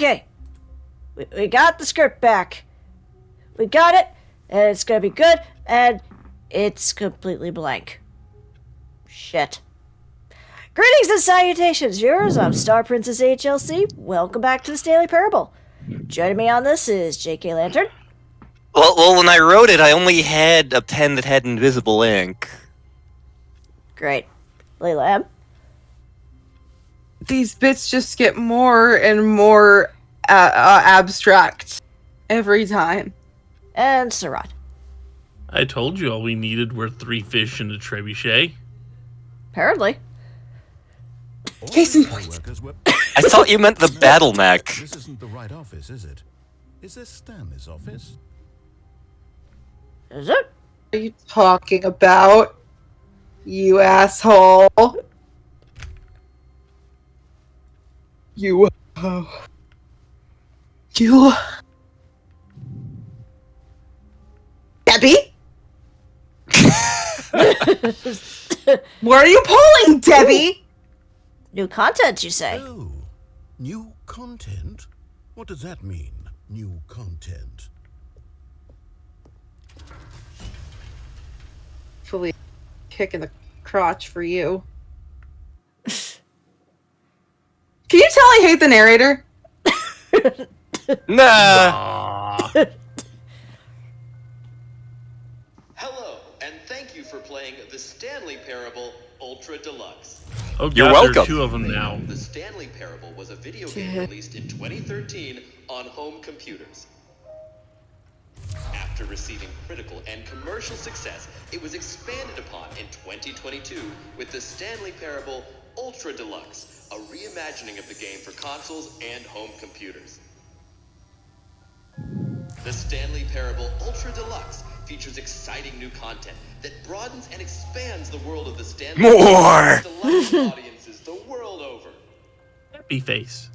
Okay. We got the script back. We got it, and it's gonna be good, and it's completely blank. Shit. Greetings and salutations, viewers. I'm StarPrincessHLC. Welcome back to the Stanley Parable. Joining me on this is J.K. Lantern. Well, when I wrote it, I only had a pen that had invisible ink. Great. Layla M. These bits just get more and more abstract every time. And Sarat. I told you all we needed were 3 fish and a trebuchet. Apparently. Case in point. I thought you meant the battle mech. This isn't the right office, is it? Is this Stanley's office? Is it? What are you talking about? You asshole. You. Debbie? Where are you pulling, Debbie? New content, you say? Oh, new content? What does that mean, new content? Fully kick in the crotch for you. Can you tell I hate the narrator? Nah. Hello, and thank you for playing the Stanley Parable Ultra Deluxe. Oh god, You're there welcome. are 2 of them now. The Stanley Parable was a video game released in 2013 on home computers. After receiving critical and commercial success, it was expanded upon in 2022 with the Stanley Parable Ultra Deluxe, a reimagining of the game for consoles and home computers. The Stanley Parable Ultra Deluxe features exciting new content that broadens and expands the world of the Stanley More! Deluxe audiences the world over. Happy face.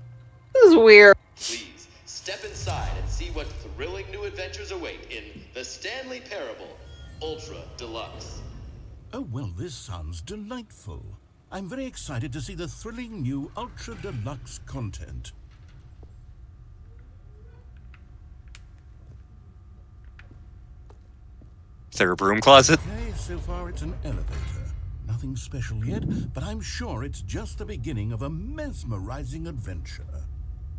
This is weird. Please, step inside and see what thrilling new adventures await in the Stanley Parable Ultra Deluxe. Oh, well, this sounds delightful. I'm very excited to see the thrilling new Ultra Deluxe content. Is there a broom closet? Okay, so far it's an elevator. Nothing special yet, but I'm sure it's just the beginning of a mesmerizing adventure.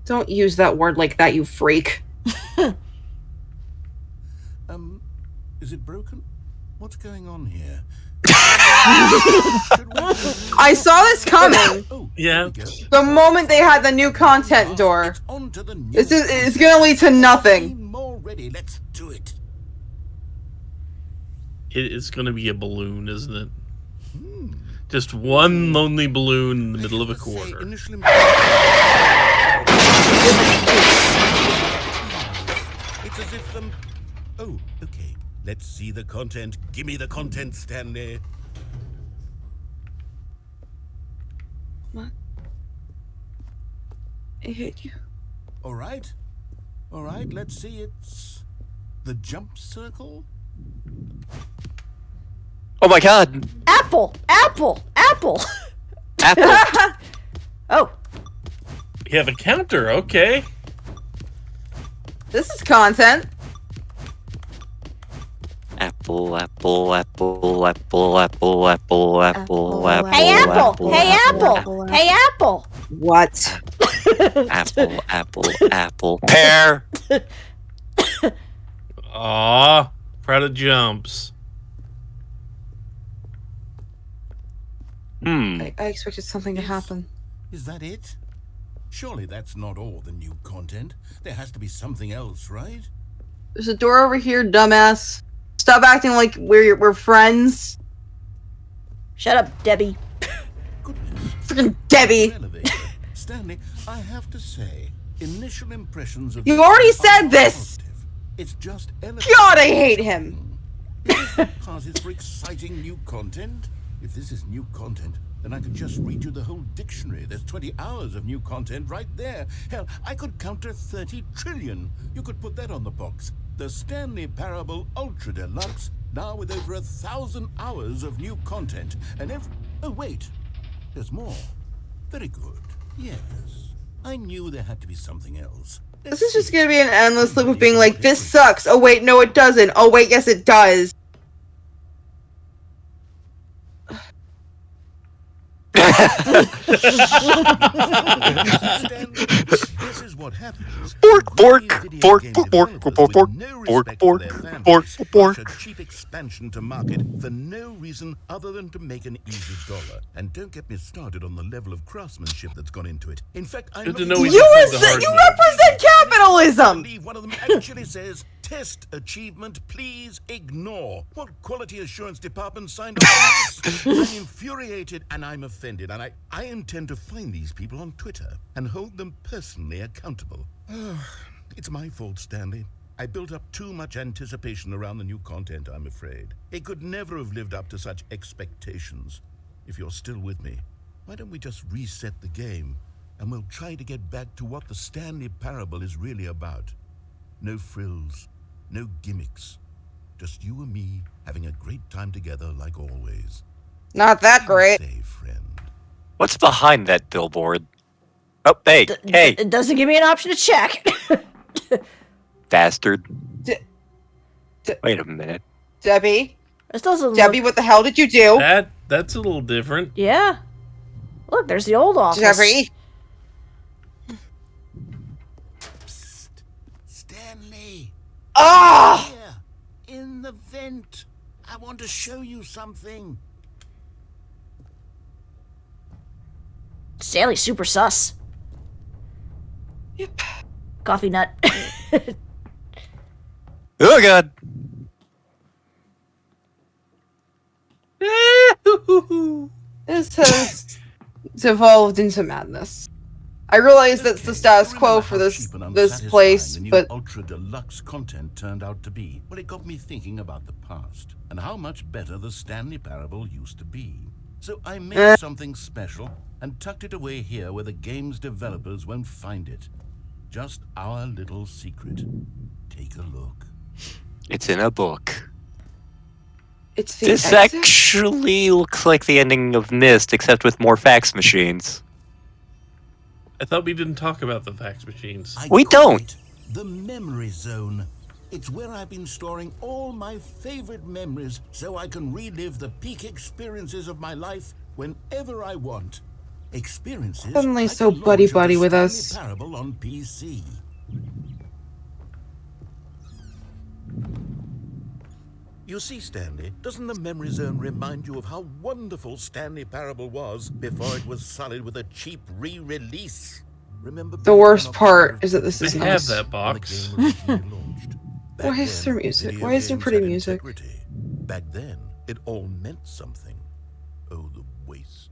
Don't use that word like that, you freak. Is it broken? What's going on here? I saw this coming. Oh, Yeah. there we go. The moment they had the new content door. It's on to the new It's gonna lead to nothing. More ready. Let's do it. It's gonna be a balloon, isn't it? Just one lonely balloon in the middle of a Let's say quarter. initial It's as if Oh, okay. Let's see the content. Give me the content, Stanley. What? I hate you. All right. All right, let's see. It's the jump circle. Oh my god. Apple! Apple! Apple! Apple. Oh. You have a counter, okay. This is content. Apple, apple, apple, apple, apple, apple, apple, apple. Hey, Apple! Hey, Apple! Hey, Apple! What? Apple, apple, apple. Pear. Aw, proud of jumps. I expected something to happen. Is that it? Surely that's not all the new content. There has to be something else, right? There's a door over here, dumbass. Stop acting like we're friends. Shut up, Debbie. Goodness. Freaking Debbie. Elevator. Stanley, I have to say, initial impressions of You already said this. positive. It's just elevator. God, I hate him. Because it's for exciting new content. If this is new content, then I could just read you the whole dictionary. There's 20 hours of new content right there. Hell, I could count to 30 trillion. You could put that on the box. The Stanley Parable Ultra Deluxe, now with over 1,000 hours of new content. And oh, wait. There's more. Very good. Yes. I knew there had to be something else. This is just gonna be an endless loop of being like, this sucks. Oh wait, no it doesn't. Oh wait, yes it does. This is what happens. Bork, bork, Video bork, game bork, bork, developers bork, with bork, no bork, respect bork, for their fan bork, base bork. rush a cheap expansion to market for no reason other than to make an easy dollar. And don't get me started on the level of craftsmanship that's gone into it. In fact, I'm Good to looking know to- we You, played the hard you mode. represent I capitalism! believe one of them actually says, test achievement, please ignore. What quality assurance department signed off on this? I'm infuriated and I'm offended, and I intend to find these people on Twitter and hold them personally accountable. It's my fault, Stanley. I built up too much anticipation around the new content, I'm afraid. It could never have lived up to such expectations. If you're still with me, why don't we just reset the game and we'll try to get back to what the Stanley Parable is really about. No frills, no gimmicks. Just you and me having a great time together like always. Not that great. Say, friend. What's behind that billboard? Oh, hey, hey, It doesn't give me an option to check. bastard. D- Wait a minute. Debbie? This doesn't Debbie, look... what the hell did you do? That's a little different. Yeah. Look, there's the old office. Debbie? Psst. Stanley. Ah! Here, in the vent. I want to show you something. Stanley's super sus. Yep. Coffee nut. Oh god. This has devolved into madness. I realize that's the status quo for this place, the new but ultra deluxe content turned out to be. Well, it got me thinking about the past and how much better the Stanley Parable used to be. So I made something special and tucked it away here where the game's developers won't find it. Just our little secret. Take a look. It's in a book. it's the This exit? actually looks like the ending of Myst, except with more fax machines. I thought we didn't talk about the fax machines. I We call don't. it the memory zone. It's where I've been storing all my favorite memories so I can relive the peak experiences of my life whenever I want. Experiences Suddenly I so can launch buddy-buddy the with Stanley us. Parable on PC. You see, Stanley, doesn't the memory zone remind you of how wonderful Stanley Parable was before it was sullied with a cheap re-release? Remember The worst part is that this They is have nice. that box. Why is there music? Why is there pretty music? Back then, it all meant something. Oh, the waste.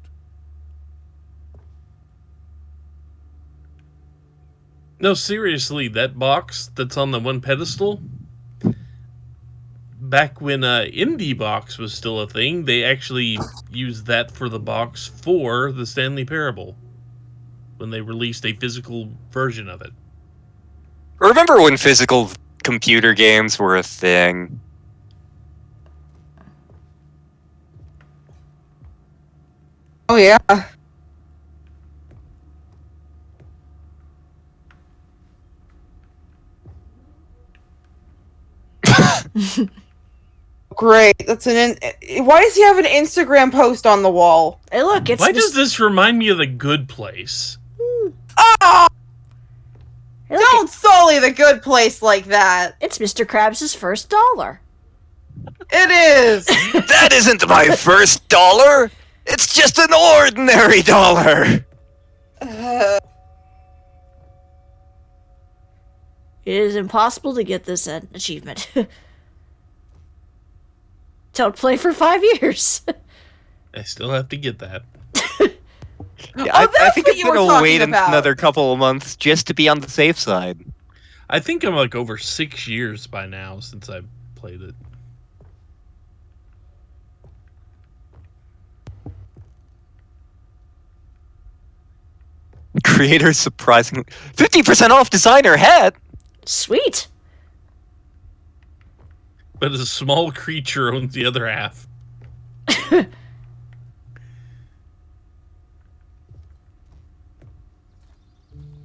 No, seriously, that box that's on the one pedestal. Back when Indie Box was still a thing, they actually used that for the box for the Stanley Parable when they released a physical version of it. Remember when physical computer games were a thing? Oh yeah. Great. That's why does he have an Instagram post on the wall? Hey, look, it's Why Mis- does this remind me of The Good Place? Ah! Hey, look, Don't sully the good place like that. it's Mr. Krabs' first dollar. It is. That isn't my first dollar! It's just an ordinary dollar! It is impossible to get this achievement. Don't play for 5 years. I still have to get that. Yeah, Oh, I that's think what I'm you were gonna talking wait about. another couple of months just to be on the safe side. I think I'm like over 6 years by now since I played it. Creators surprisingly 50% off designer hat! Sweet. But a small creature owns the other half.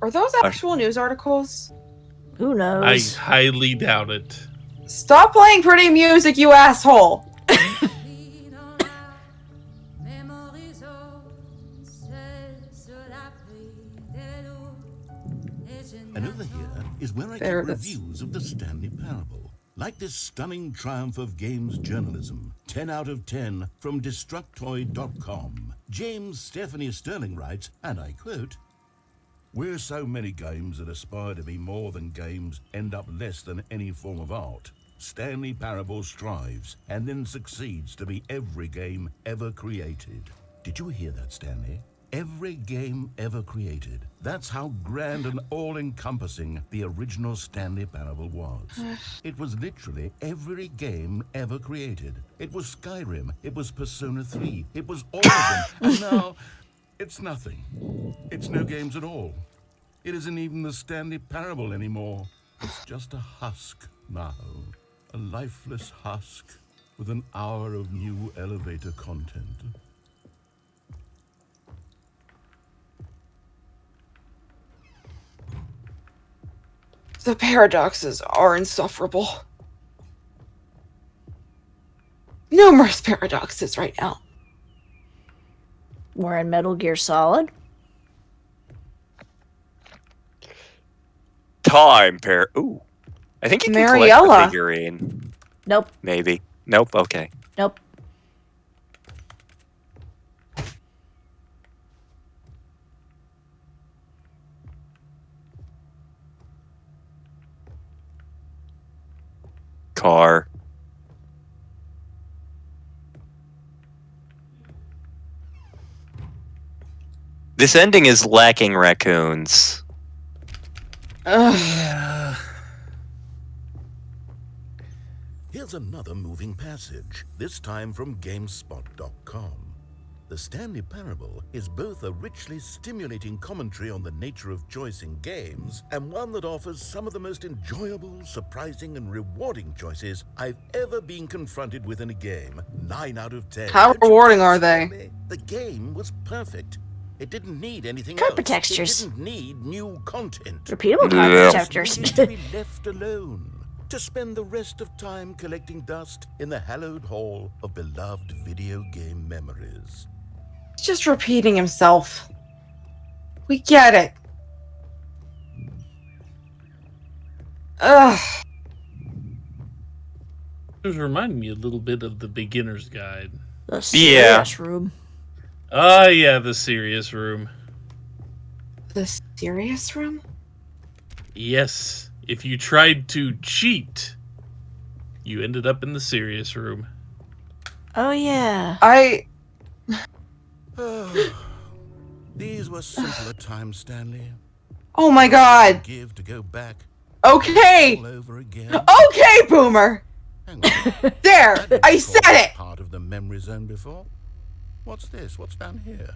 Are those actual news articles? Who I knows? highly doubt it. Stop playing pretty music, you asshole! And over here is where I There keep it is. reviews of the Stanley Parable. Like this stunning triumph of games journalism, 10 out of 10 from Destructoid.com. James Stephanie Sterling writes, and I quote, "Where so many games that aspire to be more than games end up less than any form of art, Stanley Parable strives and then succeeds to be every game ever created." Did you hear that, Stanley? Every game ever created. That's how grand and all-encompassing the original Stanley Parable was. It was literally every game ever created. It was Skyrim, it was Persona 3, it was all of them, and now it's nothing. It's no games at all. It isn't even the Stanley Parable anymore. It's just a husk now. A lifeless husk with an hour of new elevator content. The paradoxes are insufferable. Numerous paradoxes right now. We're in Metal Gear Solid. Ooh. I think you can Mariella. collect the figurine. Nope. Maybe. Nope, okay. Nope. Car. This ending is lacking raccoons. Ugh. Here's another moving passage, this time from GameSpot.com. The Stanley Parable is both a richly stimulating commentary on the nature of choice in games and one that offers some of the most enjoyable, surprising, and rewarding choices I've ever been confronted with in a game. 9 out of 10. How Don't you rewarding think, are they? Stanley? The game was perfect. It didn't need anything Carpet else. textures. It didn't need new content. Repeatable Yeah. carpet It textures. needed to be left alone, to spend the rest of time collecting dust in the hallowed hall of beloved video game memories. He's just repeating himself. We get it. Ugh. This reminded me a little bit of the beginner's guide. The Yeah. serious room. Ah, yeah, the serious room. The serious room? Yes, if you tried to cheat, you ended up in the serious room. Oh yeah. These were simpler times, Stanley. Oh my god. Give to go back Okay. all over again. Okay, Boomer. Hang on. There. That I didn't said call it. Part of the memory zone before. What's this? What's down here?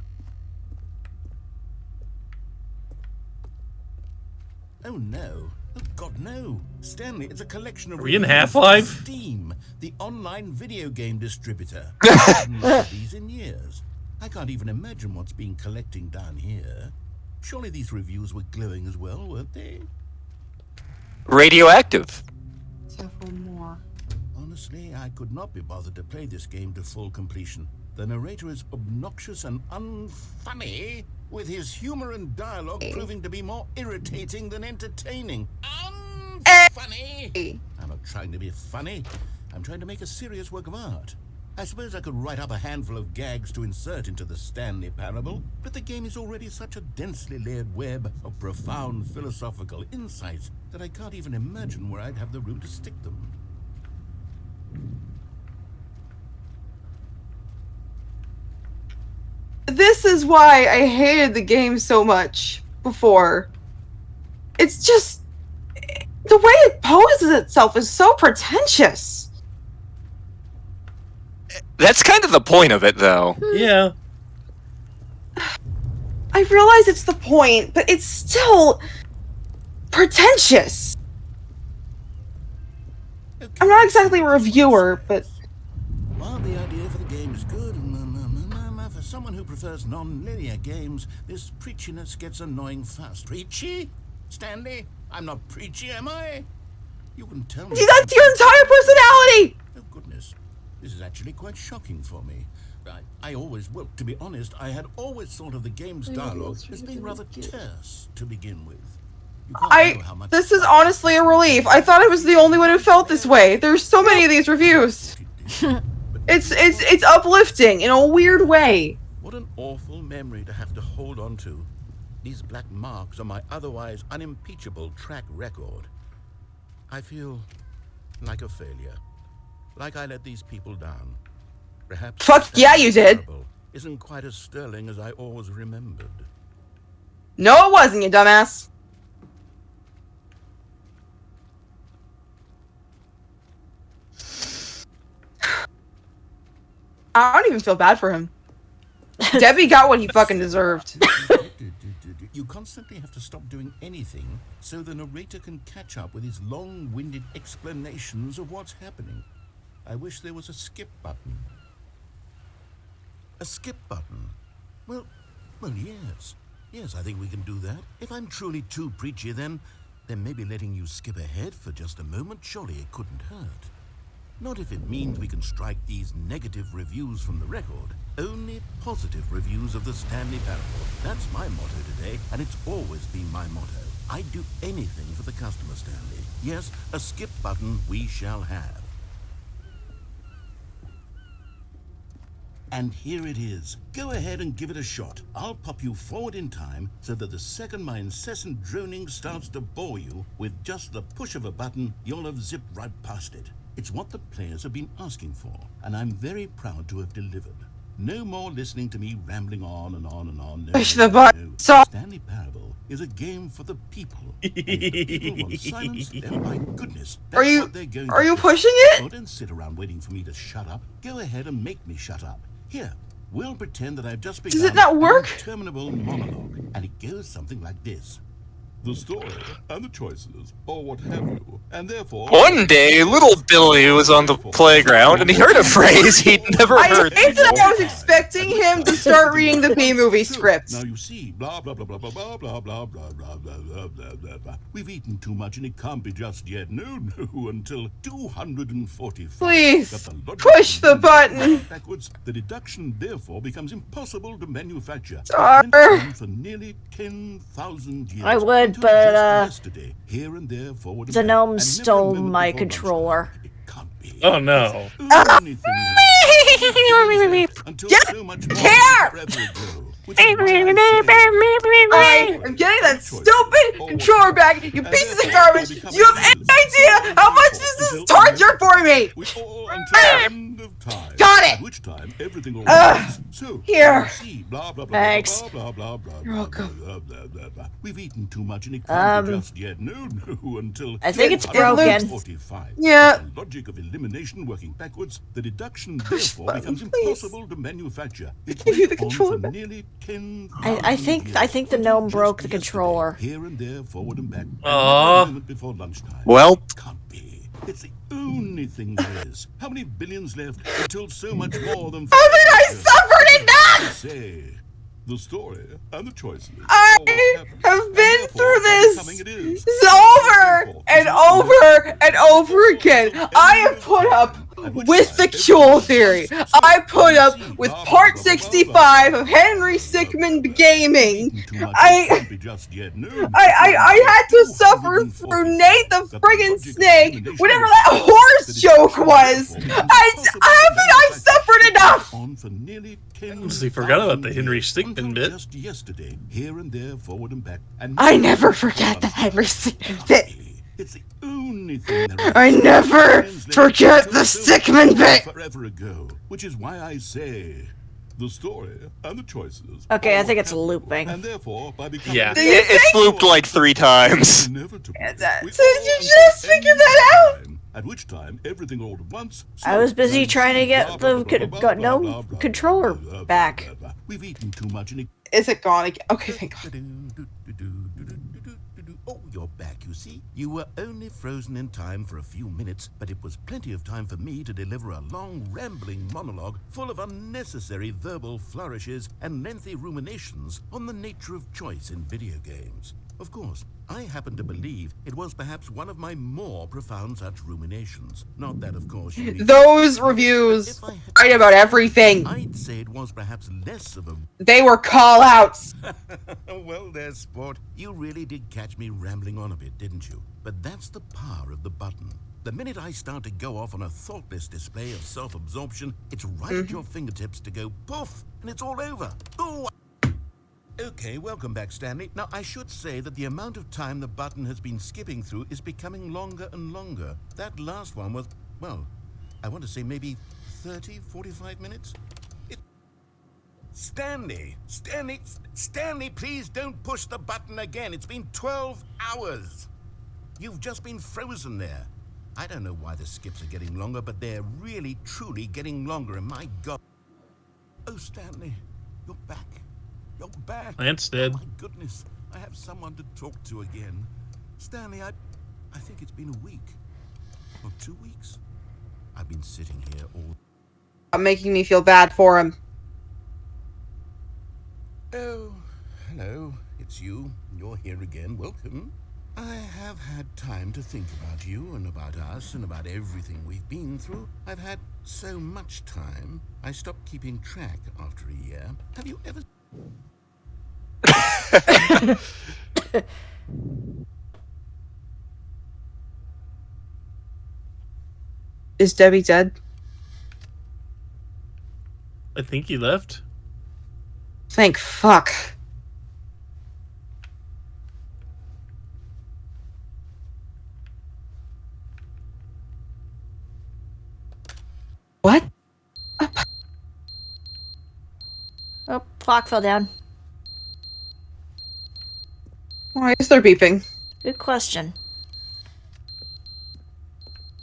Oh no. Oh god, no. Stanley, it's a collection of Are we in reviews from Half-Life? Steam, the online video game distributor. I haven't looked at these in years. I can't even imagine what's been collecting down here. Surely these reviews were glowing as well, weren't they? Radioactive. Several more. Honestly, I could not be bothered to play this game to full completion. The narrator is obnoxious and unfunny, with his humor and dialogue proving to be more irritating than entertaining. Unfunny! I'm not trying to be funny. I'm trying to make a serious work of art. I suppose I could write up a handful of gags to insert into the Stanley Parable, but the game is already such a densely layered web of profound philosophical insights that I can't even imagine where I'd have the room to stick them. This is why I hated the game so much before. It's just the way it poses itself is so pretentious. That's kind of the point of it, though. Yeah. I realize it's the point, but it's still pretentious. I'm not exactly a reviewer, but While the idea for the game is good. For someone who prefers non-linear games, this preachiness gets annoying fast. Preachy? Stanley? I'm not preachy, am I? You can tell me. See, that's your entire personality! Oh, goodness. This is actually quite shocking for me. I always, well, to be honest, I had always thought of the game's dialogue as being rather terse to begin with. You can't know how much This is honestly a relief. I thought I was the only one who felt this way. There's so many of these reviews. It's uplifting in a weird way. What an awful memory to have to hold on to. These black marks on my otherwise unimpeachable track record. I feel like a failure. Like I let these people down. Perhaps Fuck yeah, you did. Parable isn't quite as sterling as I always remembered. No, it wasn't, you dumbass. I don't even feel bad for him. Debbie got what he fucking deserved. You constantly have to stop doing anything so the narrator can catch up with his long-winded explanations of what's happening. I wish there was a skip button. A skip button? Well, yes. Yes, I think we can do that. If I'm truly too preachy, then maybe letting you skip ahead for just a moment, surely it couldn't hurt. Not if it means we can strike these negative reviews from the record. Only positive reviews of the Stanley Parable. That's my motto today, and it's always been my motto. I'd do anything for the customer, Stanley. Yes, a skip button we shall have. And here it is. Go ahead and give it a shot. I'll pop you forward in time so that the second my incessant droning starts to bore you, with just the push of a button, you'll have zipped right past it. It's what the players have been asking for, and I'm very proud to have delivered. No more listening to me rambling on and on and on. No, Push the button. Stop. Stanley Parable is a game for the people. And if the people want silence, then my goodness, that's what they're going to Are you do. pushing it? Oh, don't sit around waiting for me to shut up. Go ahead and make me shut up. Here, we'll pretend that I've just begun Does it not work? an interminable monologue, and it goes something like this. The story and the choices, or what have you, and therefore... One day, little Billy was on the playground and he heard a phrase he'd never I heard hate that before. I was expecting him to start reading the B-movie scripts. Now you see, blah blah blah blah blah blah blah blah blah blah blah blah blah blah blah. We've eaten too much and it can't be just yet. No, until 245. Please, That the logic push of the button. moving backwards, the deduction therefore becomes impossible to manufacture. Star. It went on for nearly 10,000 years. I would, until but, just yesterday, here and there, forward and the back, gnome and never a stole moment my before controller. lunchtime. It can't be. Oh no. Until Get so much here! more forever ago, which is why I I'm getting that stupid controller back, you pieces of garbage! You have any idea how much this is torture for me! we all until the end of time. Got it! At which time everything all Ugh. ends. So Here. you see, blah blah blah Thanks. blah blah blah blah You're blah welcome. blah blah blah blah. We've eaten too much and it can't be just yet. No, until I think it's 245. Yeah. With the logic of elimination working backwards, the deduction Push therefore button, becomes please. impossible to manufacture. It Give you went the on controller for back. nearly 10,000 I think the years, gnome until broke just the controller. yesterday, here and there, forward and back. and Aw. a moment before lunchtime. Well, Can't be. It's the only thing there is. How many billions left until so much more than... Haven't I suffered enough? Say, the story and the choices. I all have been and through therefore this becoming it is. over and over and over again. I have put up with the Kuehl theory. I put up with part 65 of Henry Stickmin gaming. I had to suffer through Nate the friggin' snake, whatever that horse joke was. Haven't I suffered enough? On for nearly 10 Honestly, forgot about the Henry Stickmin bit. Just yesterday, here and there, forward and back. And I never forget the Henry Stickmin bit. It's the only thing there is. I never forget the Stickmin bit. Forever ago, which is why I say the story and the choices. Okay, I all think it's happen, looping. And therefore, by becoming Yeah. it's looped like 3 times. inevitably, Did we you all just end figure that out? time, at which time everything all at once. I was busy runs trying to get blah, the blah, blah, blah, gnome blah, blah, controller blah, blah, back. blah, blah. We've eaten too much and it Is it gone again? Okay, thank God. Oh, you're back, you you see. You were only frozen in time for a few minutes, but it was plenty of time for me to deliver a long, rambling monologue full of unnecessary verbal flourishes and lengthy ruminations on the nature of choice in video games. Of course, I happen to believe it was perhaps one of my more profound such ruminations. Not that, of course, you need Those reviews write about everything. I'd say it was perhaps less of a... They were call-outs. Well there, sport. You really did catch me rambling on a bit, didn't you? But that's the power of the button. The minute I start to go off on a thoughtless display of self-absorption, it's right at your fingertips to go poof, and it's all over. Ooh! Okay, welcome back, Stanley. Now, I should say that the amount of time the button has been skipping through is becoming longer and longer. That last one was, well, I want to say maybe 30, 45 minutes? Stanley, please don't push the button again. It's been 12 hours. You've just been frozen there. I don't know why the skips are getting longer, but they're really, truly getting longer, and my God. Oh, Stanley, you're back. You're back. Lance dead. Oh, my goodness. I have someone to talk to again. Stanley, I think it's been a week. Or 2 weeks. I've been sitting here all... Making me feel bad for him. Oh, hello. It's you. You're here again. Welcome. I have had time to think about you and about us and about everything we've been through. I've had so much time. I stopped keeping track after a year. Have you ever... Is Debbie dead? I think he left. Thank fuck. What? Oh, clock fell down. Why is there beeping? Good question.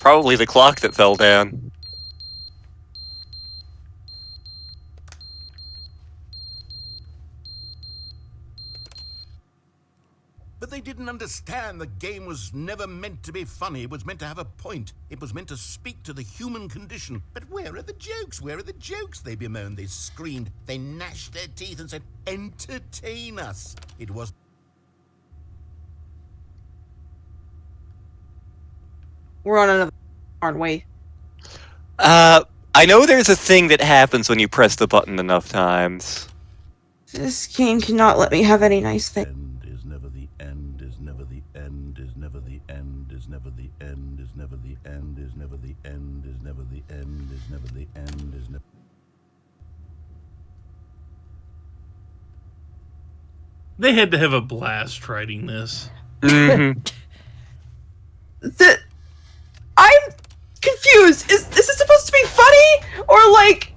Probably the clock that fell down. But they didn't understand the game was never meant to be funny. It was meant to have a point. It was meant to speak to the human condition. But where are the jokes? Where are the jokes? They bemoaned, they screamed, they gnashed their teeth and said, entertain us. It was... We're on another, aren't we? I know there's a thing that happens when you press the button enough times. This game cannot let me have any nice thing. End is never the end, is never the end, is never the end, is never the end, is never the end, is never the end, is never the end, is never the end, is never... They had to have a blast writing this. Mm-hmm. I'm confused. Is this supposed to be funny? Or like...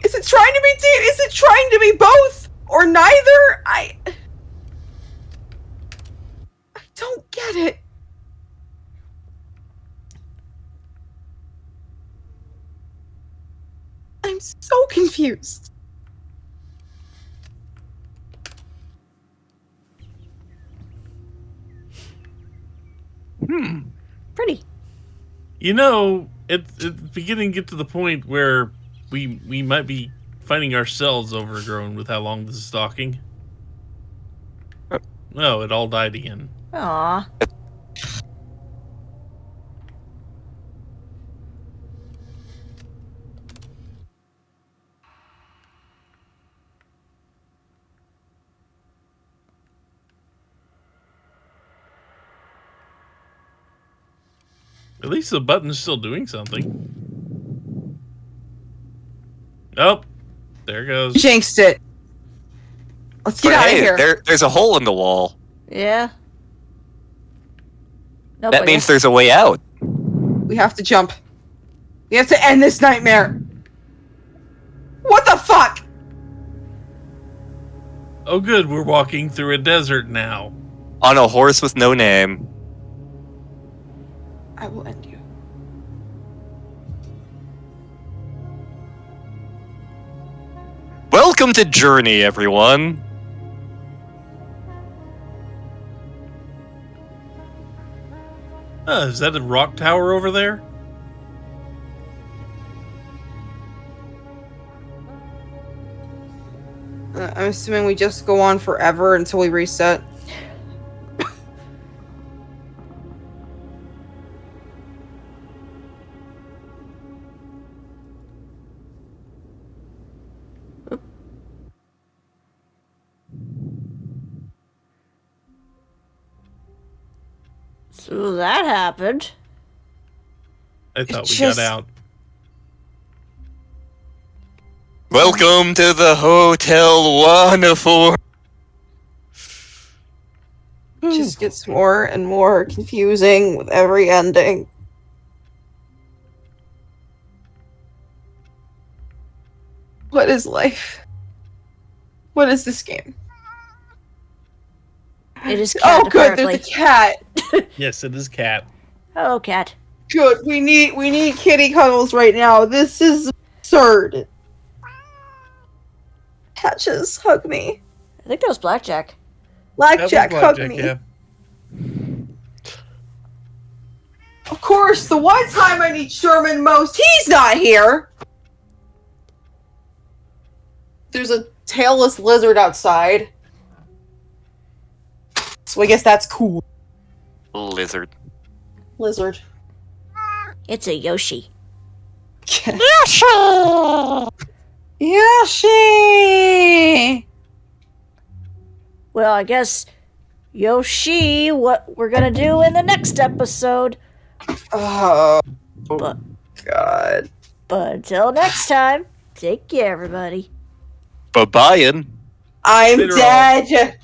Is it trying to be deep? Is it trying to be both? Or neither? I don't get it. I'm so confused. Pretty. You know, it's beginning to get to the point where we might be finding ourselves overgrown with how long this is talking. No, it all died again. Aw. At least the button's still doing something. Oh, there it goes. Jinxed it. Let's get out of here. There's a hole in the wall. Yeah. Nope, That I means guess- there's a way out. We have to jump. We have to end this nightmare. What the fuck? Oh good, we're walking through a desert now. On a horse with no name. I will end you. Welcome to Journey, everyone. Is that a rock tower over there? I'm assuming we just go on forever until we reset. So that happened. I thought we just- got out. Welcome to the Hotel Wonderful. Just gets more and more confusing with every ending. What is life? What is this game? It is cat, Oh, good. apparently. There's a cat. Yes, it is cat. Hello, cat. Good. We need kitty cuddles right now. This is absurd. Patches, hug me. I think that was Blackjack. Blackjack, That was hug Blackjack, me. yeah. Of course, the one time I need Sherman most, he's not here. There's a tailless lizard outside. So I guess that's cool. Lizard. Lizard. It's a Yoshi. Yoshi! Well, I guess Yoshi, what we're gonna do in the next episode. Oh, But God. but until next time, take care, everybody. Bye-bye. I'm Later on. dead.